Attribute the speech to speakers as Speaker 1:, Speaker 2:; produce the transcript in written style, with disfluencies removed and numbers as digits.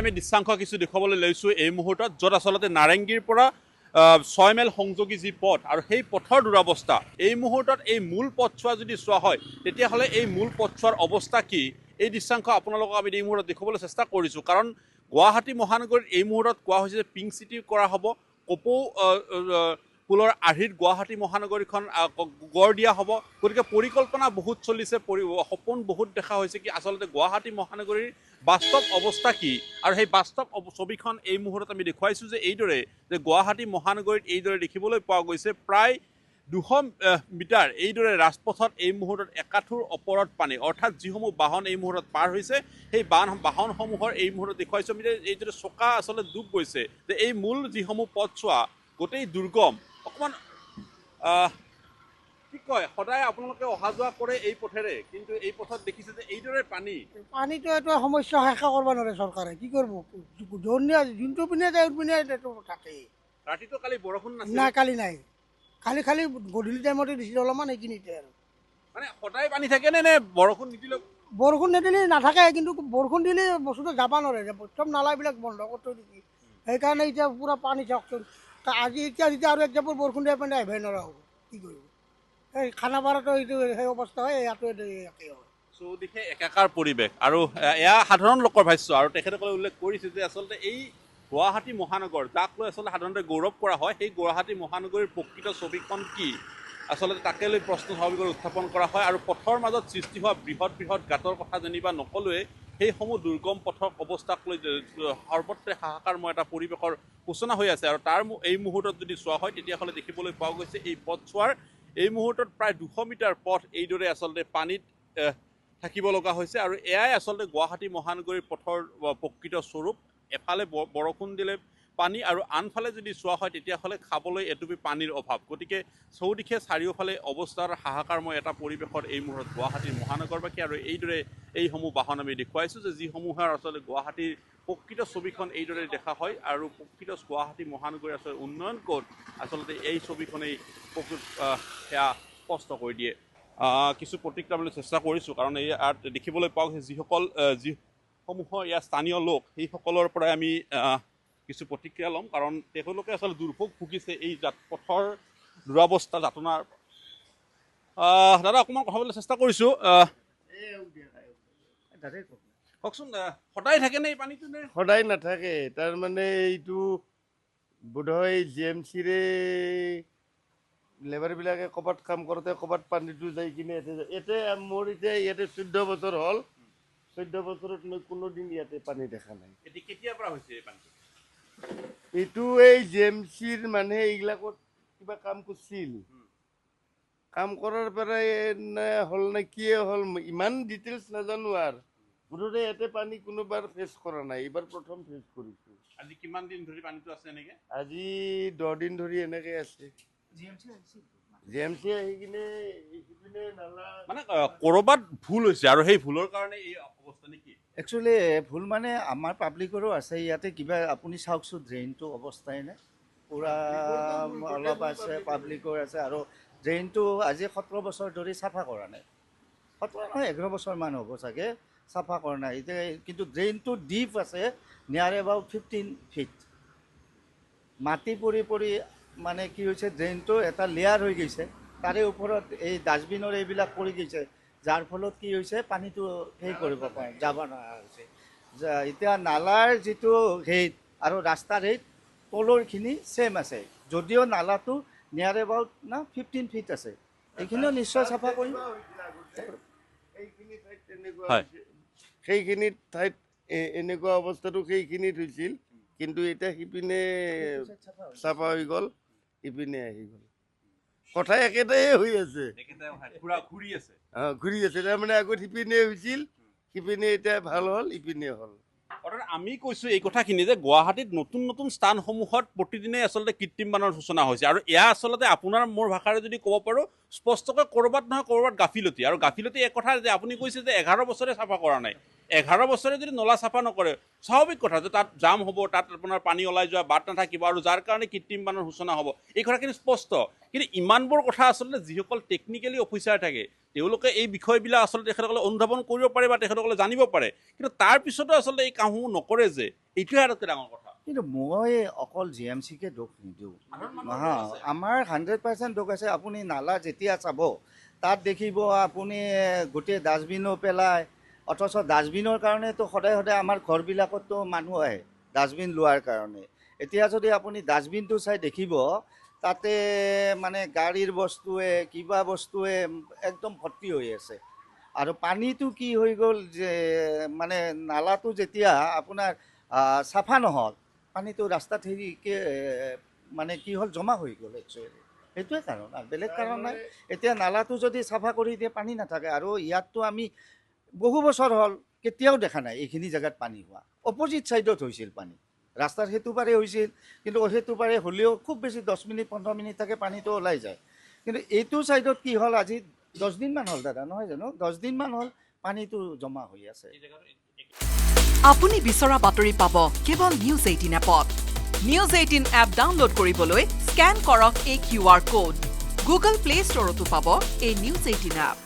Speaker 1: আমি দৃশ্যাংশ কিছু দেখুৱাবলৈ লৈছোঁ এই মুহূৰ্তত, য'ত আচলতে নাৰেংগীৰ পৰা 6 মাইল সংযোগী যি পথ আৰু সেই পথৰ দুৰৱস্থা। এই মুহূৰ্তত এই মূল পথছোৱা যদি চোৱা হয় তেতিয়াহ'লে এই মূল পথছোৱাৰ অৱস্থা কি, এই দৃশ্যাংশ আপোনালোকক আমি এই মুহূৰ্তত দেখুৱাবলৈ চেষ্টা কৰিছোঁ। কাৰণ গুৱাহাটী মহানগৰীত এই মুহূৰ্তত কোৱা হৈছে যে পিংক চিটি কৰা হ'ব, কপৌ পুলৰ আৰ্হিত গুৱাহাটী মহানগৰীখন গঢ় দিয়া হ'ব। গতিকে পৰিকল্পনা বহুত চলিছে, সপোন বহুত দেখা হৈছে কি আচলতে গুৱাহাটী মহানগৰীৰ বাস্তৱ অৱস্থা কি, আৰু সেই বাস্তৱ ছবিখন এই মুহূৰ্তত আমি দেখুৱাইছোঁ যে এইদৰে যে গুৱাহাটী মহানগৰীত এইদৰে দেখিবলৈ পোৱা গৈছে প্ৰায় 200 মিটাৰ এইদৰে ৰাজপথত এই মুহূৰ্তত একাঠুৰ ওপৰত পানী, অৰ্থাৎ যিসমূহ বাহন এই মুহূৰ্তত পাৰ হৈছে সেই বাহনসমূহৰ এই মুহূৰ্তত দেখুৱাইছোঁ আমি যে এইদৰে চকা আচলতে ডুব গৈছে। যে এই মূল যিসমূহ পথছোৱা গোটেই দুৰ্গম, অকণমান কি কয়, সদায় আপোনালোকে অহা যোৱা কৰে এই পথেৰে, কিন্তু এই পথত দেখিছে যে এইদৰে পানীটো
Speaker 2: এটা সমস্যা শেষ কৰিব নোৱাৰে চৰকাৰে, কি কৰিব, যোনটো পিনে যায় পিনে থাকেই।
Speaker 1: ৰাতিটো কালি বৰষুণ নাছিল?
Speaker 2: নাই, কালি নাই, খালি গধূলি টাইমতে দিছিল অলপমান, এইখিনিতে আৰু।
Speaker 1: মানে সদায় পানী থাকে নে বৰষুণ নিদিলে?
Speaker 2: বৰষুণ নিদিলে নাথাকে, কিন্তু বৰষুণ দিলে বস্তুটো যাব নোৱাৰে, চব নালাবিলাক বন্ধ কৰি থৈ দিছে। সেইকাৰণে এতিয়া পুৰা পানী চাওকচোন, এতিয়া আৰু এক জাপৰ বৰষুণ দিয়া পানী আহিবই নোৱাৰা হ'ব, কি কৰিব। এই খানাপাৰাতো এইটো সেই অৱস্থা হয়, ইয়াতো একেই হয়।
Speaker 1: চৌদিশে একাকাৰ পৰিৱেশ, আৰু এয়া সাধাৰণ লোকৰ ভাষ্য। আৰু তেখেতসকলে উল্লেখ কৰিছে যে আচলতে এই গুৱাহাটী মহানগৰ, যাক লৈ আচলতে সাধাৰণতে গৌৰৱ কৰা হয়, সেই গুৱাহাটী মহানগৰীৰ প্ৰকৃত ছবিখন কি আচলতে তাকে লৈ প্ৰশ্ন স্বাভাৱিকভাৱে উত্থাপন কৰা হয়। আৰু পথৰ মাজত সৃষ্টি হোৱা বৃহৎ গাঁতৰ কথা যেনিবা নকলোৱে, সেইসমূহ দুৰ্গম পথৰ অৱস্থাক লৈ সৰ্বত্ৰে হাহাকাৰময় এটা পৰিৱেশৰ সূচনা হৈ আছে। আৰু তাৰ এই মুহূৰ্তত যদি চোৱা হয় তেতিয়াহ'লে দেখিবলৈ পোৱা গৈছে এই পথছোৱাৰ এই মুহূৰ্তত প্ৰায় 200 মিটাৰ পথ এইদৰে আচলতে পানীত থাকিব লগা হৈছে। আৰু এয়াই আচলতে গুৱাহাটী মহানগৰীৰ পথৰ প্ৰকৃত স্বৰূপ। এফালে বৰষুণ দিলে পানী, আৰু আনফালে যদি চোৱা হয় তেতিয়াহ'লে খাবলৈ এটুপি পানীৰ অভাৱ। গতিকে চৌদিশে চাৰিওফালে অৱস্থাৰ হাহাকাৰময় এটা পৰিৱেশত এই মুহূৰ্তত গুৱাহাটীৰ মহানগৰবাসী। আৰু এইদৰে এইসমূহ বাহন আমি দেখুৱাইছোঁ যে যিসমূহৰ আচলতে গুৱাহাটীৰ প্ৰকৃত ছবিখন এইদৰে দেখা হয়, আৰু প্ৰকৃত গুৱাহাটী মহানগৰীৰ আচলতে উন্নয়ন ক'ত আচলতে এই ছবিখনেই সেয়া স্পষ্ট কৰি দিয়ে। কিছু প্ৰতিক্ৰিয়া দিবলৈ চেষ্টা কৰিছোঁ, কাৰণ ইয়াত দেখিবলৈ পাওঁ যিসমূহৰ ইয়াৰ স্থানীয় লোক, সেইসকলৰ পৰাই আমি কিছু প্ৰতিক্ৰিয়া ল'ম, কাৰণ তেওঁলোকে আচলতে দুৰ্ভোগ ভুগিছে এই পথৰ দুৰৱস্থা যাতনাৰ। দাদা অকণমান কথা ক'বলৈ চেষ্টা কৰিছোঁ, কওকচোন, সদায় থাকেনে এই পানীটো নে?
Speaker 3: সদায় নাথাকে, তাৰমানে এইটো বোধহয় GMCৰে লেবাৰবিলাকে ক'ৰবাত কাম কৰোঁতে ক'ৰবাত পানীটো যাই কিনে ইয়াতে মোৰ এতিয়া ইয়াতে 14 বছৰ হ'ল, 14 বছৰত মই কোনোদিন ইয়াতে পানী দেখা নাই।
Speaker 1: এতিয়া কেতিয়াৰ পৰা হৈছে এই পানীটো?
Speaker 3: এইটো এই GMCৰ মানুহে এইবিলাকত কিবা কাম কৰিছিল, কাম কৰাৰ পৰাই হ'ল নে কিয়ে হ'ল, ইমান ডিটেইলছ নাজানো। আৰু বোধহয় ইয়াতে পানী কোনোবাৰ ফেচ কৰা নাই, এইবাৰ প্ৰথম ফেচ কৰিছোঁ।
Speaker 1: আজি কিমান দিন ধৰি পানীটো আছে এনেকৈ?
Speaker 3: আজি 10 দিন ধৰি এনেকৈ আছে। GMC আহি কিনে এইপিনে নালা
Speaker 1: মানে ক'ৰবাত ভুল হৈছে, আৰু সেই ভুলৰ কাৰণে এই অৱস্থা নেকি?
Speaker 4: একচুৱেলি ভুল মানে আমাৰ পাব্লিকৰো আছে ইয়াতে। কিবা আপুনি চাওকচোন, ড্ৰেইনটো অৱস্থাই নাই, পূৰা অলপ আছে, পাব্লিকৰ আছে। আৰু ড্ৰেইনটো আজি 17 বছৰ ধৰি চাফা কৰা নাই, 17 নহয় 11 বছৰমান হ'ব চাগে চাফা কৰা নাই। এতিয়া কিন্তু ড্ৰেইনটো ডিপ আছে, নিয়াৰ এবাউট 15 ফিট। মাটি পৰি মানে কি হৈছে, ড্ৰেইনটো এটা লেয়াৰ হৈ গৈছে, তাৰে ওপৰত এই ডাষ্টবিনৰ এইবিলাক পৰি গৈছে, যাৰ ফলত কি হৈছে পানীটো সেই কৰিব পাৰে, যাব নোৱাৰা হৈছে। এতিয়া নালাৰ যিটো হেইট আৰু ৰাস্তাৰ হেইট তলৰখিনি ছেইম আছে, যদিও নালাটো নিয়াৰ এবাউট 15 ফিট আছে। এইখিনিও নিশ্চয় চাফা কৰিম।
Speaker 3: সেইখিনি ঠাইত এনেকুৱা অৱস্থাটো সেইখিনিত হৈছিল, কিন্তু এতিয়া সিপিনে চাফা হৈ গ'ল, ইপিনে আহি গ'ল, কথা একেটাই হৈ আছে, ঘূৰি আছে। তাৰমানে আগত সিপিনে হৈছিল, সিপিনে এতিয়া ভাল হ'ল, ইপিনে হ'ল।
Speaker 1: অৰ্থাৎ আমি কৈছোঁ এই কথাখিনি যে গুৱাহাটীত নতুন স্থানসমূহত প্ৰতিদিনে আচলতে কৃত্ৰিম বানৰ সূচনা হৈছে। আৰু এয়া আচলতে আপোনাৰ মোৰ ভাষাৰে যদি ক'ব পাৰোঁ স্পষ্টকৈ ক'ৰবাত নহয় ক'ৰবাত গাফিলতি। আৰু গাফিলতি এক কথা যে আপুনি কৈছে যে 11 বছৰে চাফা কৰা নাই, 11 বছৰে যদি নলা চাফা নকৰে স্বাভাৱিক কথা যে তাত জাম হ'ব, তাত আপোনাৰ পানী ওলাই যোৱা বাট নাথাকিব আৰু যাৰ কাৰণে কৃত্ৰিম বানৰ সূচনা হ'ব, এই কথাখিনি স্পষ্ট। কিন্তু ইমানবোৰ কথা আচলতে যিসকল টেকনিকেলি অফিচাৰ থাকে তেওঁলোকে এই বিষয়বিলাক আচলতে তেখেতসকলে অনুধাৱন কৰিব পাৰে বা তেখেতসকলে জানিব পাৰে, কিন্তু তাৰ পিছতো আচলতে এই কামসমূহ নকৰে যে, এইটোৱে আটাইতকৈ ডাঙৰ কথা।
Speaker 4: কিন্তু মই অকল GMCকে দোষ নিদিওঁ, আমাৰ 100% দোষ আছে। আপুনি নালা যেতিয়া চাব তাত দেখিব আপুনি গোটেই ডাষ্টবিনো পেলায়, অথচ ডাষ্টবিনৰ কাৰণেতো সদায় সদায় আমাৰ ঘৰবিলাকতো মানুহ আহে ডাষ্টবিন লোৱাৰ কাৰণে। এতিয়া যদি আপুনি ডাষ্টবিনটো চাই দেখিব তাতে মানে গাড়ীৰ বস্তুৱে কিবা বস্তুৱে একদম ভৰ্তি হৈ আছে। আৰু পানীটো কি হৈ গ'ল যে মানে নালাটো যেতিয়া আপোনাৰ চাফা নহ'ল, পানীটো ৰাস্তাত হেৰিকে মানে কি হ'ল জমা হৈ গ'ল। একচুৱেলি সেইটোৱে কাৰণ, আৰু বেলেগ কাৰণ নাই। এতিয়া নালাটো যদি চাফা কৰি দিয়ে পানী নাথাকে। আৰু ইয়াততো আমি বহু বছৰ হ'ল কেতিয়াও দেখা নাই এইখিনি জেগাত পানী হোৱা। অপজিট ছাইডত হৈছিল পানী, ৰাস্তাৰ সেইটো পাৰে হৈছিল, কিন্তু সেইটো পাৰে হ'লেও খুব বেছি 10 মিনিট 15 মিনিট থাকে পানীটো ওলাই যায়। কিন্তু এইটো ছাইডত কি হ'ল, আজি 10 দিনমান হ'ল দাদা, নহয় জানো? 10 দিনমান হ'ল পানীটো জমা হৈ আছে।
Speaker 5: আপুনি বিচৰা বাতৰি পাব কেৱল নিউজ 18 এপত। নিউজ 18 এপ ডাউনলোড কৰিবলৈ স্কেন কৰক এই QR কোড। গুগল প্লে ষ্টৰতো পাব এই নিউজ 18 এপ।